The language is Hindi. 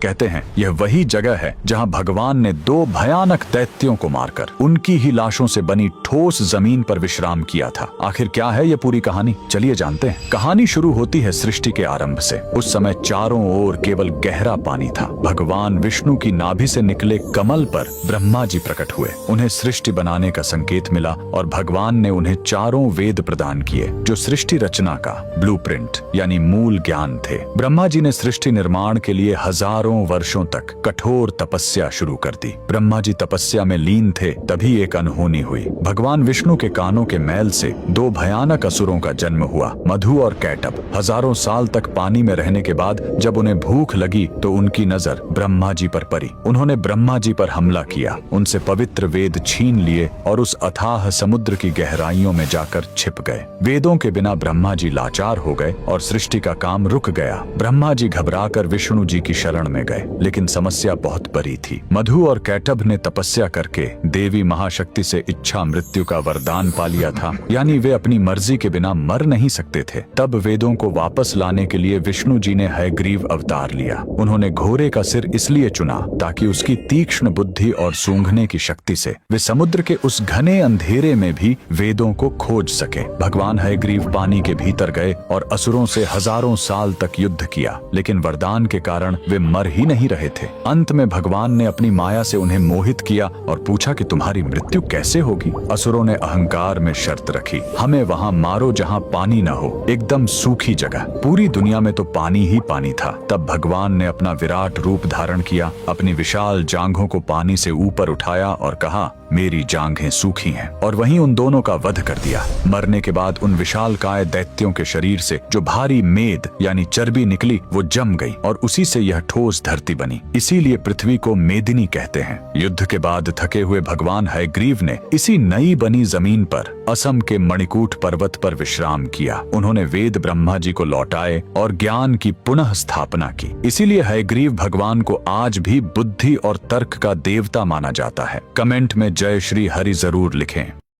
कहते हैं यह वही जगह है जहां भगवान ने दो भयानक दैत्यों को मारकर उनकी ही लाशों से बनी ठोस जमीन पर विश्राम किया था। आखिर क्या है यह पूरी कहानी, चलिए जानते हैं। कहानी शुरू होती है सृष्टि के आरंभ से। उस समय चारों ओर केवल गहरा पानी था। भगवान विष्णु की नाभि से निकले कमल पर ब्रह्मा जी प्रकट हुए। उन्हें सृष्टि बनाने का संकेत मिला और भगवान ने उन्हें चारों वेद प्रदान किए जो सृष्टि रचना का ब्लूप्रिंट यानी मूल ज्ञान थे। ब्रह्मा जी ने सृष्टि निर्माण के लिए हजारों वर्षों तक कठोर तपस्या शुरू कर दी। ब्रह्मा जी तपस्या में लीन थे, तभी एक अनहोनी हुई। भगवान विष्णु के कानों के मैल से दो भयानक असुरों का जन्म हुआ, मधु और कैटभ। हजारों साल तक पानी में रहने के बाद जब उन्हें भूख लगी तो उनकी नजर ब्रह्मा जी पर पड़ी। उन्होंने ब्रह्मा जी पर हमला किया, उनसे पवित्र वेद छीन लिए और उस अथाह समुद्र की गहराइयों में जाकर छिप गए। वेदों के बिना ब्रह्मा जी लाचार हो गए और सृष्टि का काम रुक गया। ब्रह्मा जी घबराकर विष्णु जी की शरण में गए, लेकिन समस्या बहुत बड़ी थी। मधु और कैटभ ने तपस्या करके देवी महाशक्ति से इच्छा मृत्यु का वरदान पा लिया था, यानी वे अपनी मर्जी के बिना मर नहीं सकते थे। तब वेदों को वापस लाने के लिए विष्णु जी ने हयग्रीव अवतार लिया। उन्होंने घोड़े का सिर इसलिए चुना ताकि उसकी तीक्ष्ण बुद्धि और सूंघने की शक्ति से वे समुद्र के उस घने अंधेरे में भी वेदों को खोज सके। भगवान हयग्रीव पानी के भीतर गए और असुरों से हजारों साल तक युद्ध किया, लेकिन वरदान के कारण वे मर ही नहीं रहे थे। अंत में भगवान ने अपनी माया से उन्हें मोहित किया और पूछा कि तुम्हारी मृत्यु कैसे होगी। असुरों ने अहंकार में शर्त रखी, हमें वहां मारो जहां पानी न हो, एकदम सूखी जगह। पूरी दुनिया में तो पानी ही पानी था। तब भगवान ने अपना विराट रूप धारण किया, अपनी विशाल जांघों को पानी से ऊपर उठाया और कहा, मेरी जांघें सूखी हैं, और वहीं उन दोनों का वध कर दिया। मरने के बाद उन विशालकाय दैत्यों के शरीर से जो भारी मेद यानी चर्बी निकली वो जम गई और उसी से यह ठोस धरती बनी। इसीलिए पृथ्वी को मेदिनी कहते हैं। युद्ध के बाद थके हुए भगवान हयग्रीव ने इसी नई बनी जमीन पर असम के मणिकूट पर्वत पर विश्राम किया। उन्होंने वेद ब्रह्मा जी को लौटाए और ज्ञान की पुनः स्थापना की। इसीलिए हयग्रीव भगवान को आज भी बुद्धि और तर्क का देवता माना जाता है। कमेंट में जय श्री हरि जरूर लिखें।